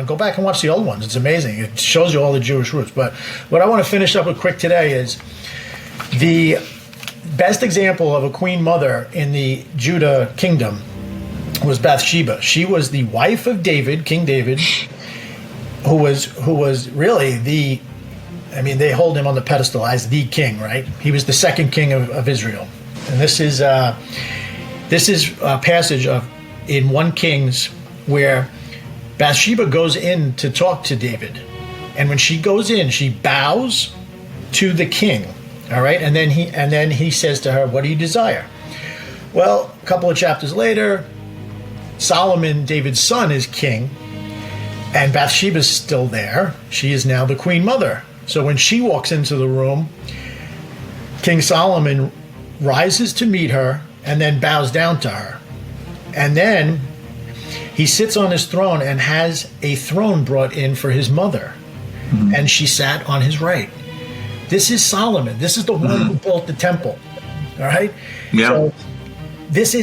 on, go back and watch the old ones. It's amazing. It shows you all the Jewish roots. But what I want to finish up with quick today is the best example of a queen mother in the Judah kingdom was Bathsheba. She was the wife of David, King David, who was really they hold him on the pedestal as the king, right? He was the second king of Israel. And this is a passage in 1 Kings where Bathsheba goes in to talk to David. And when she goes in, she bows to the king. All right, and then he says to her, "What do you desire?" Well, a couple of chapters later, Solomon, David's son, is king, and Bathsheba's still there. She is now the queen mother. So when she walks into the room, King Solomon rises to meet her and then bows down to her. And then he sits on his throne and has a throne brought in for his mother. Mm-hmm. And she sat on his right. This is Solomon. This is the one who built the temple. All right? Yeah. So this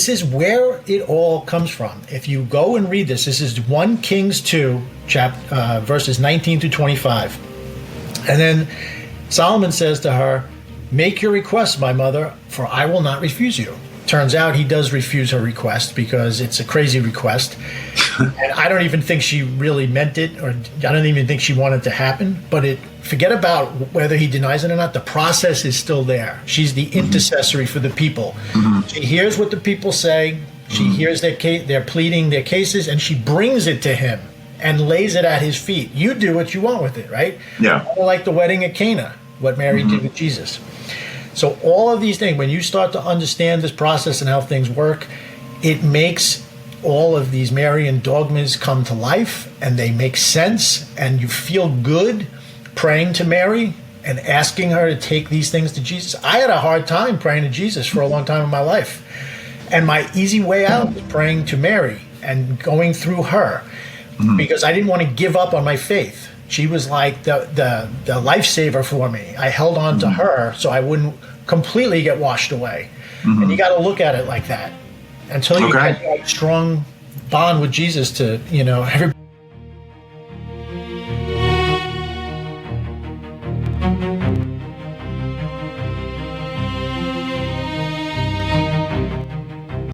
is where it all comes from. If you go and read this is 1 Kings 2, verses 19 to 25. And then Solomon says to her, "Make your request, my mother, for I will not refuse you." Turns out he does refuse her request because it's a crazy request. And I don't even think she really meant it, or I don't even think she wanted it to happen. But forget about whether he denies it or not. The process is still there. She's the intercessory for the people. Mm-hmm. She hears what the people say. She hears they're pleading their cases, and she brings it to him and lays it at his feet. You do what you want with it, right? Yeah. Like the wedding at Cana, what Mary did with Jesus. So all of these things, when you start to understand this process and how things work, it makes all of these Marian dogmas come to life, and they make sense, and you feel good praying to Mary and asking her to take these things to Jesus. I had a hard time praying to Jesus for a long time in my life. And my easy way out was praying to Mary and going through her, because I didn't want to give up on my faith. She was like the lifesaver for me. I held on to her so I wouldn't completely get washed away. And you got to look at it like that until you get that strong bond with Jesus to, everybody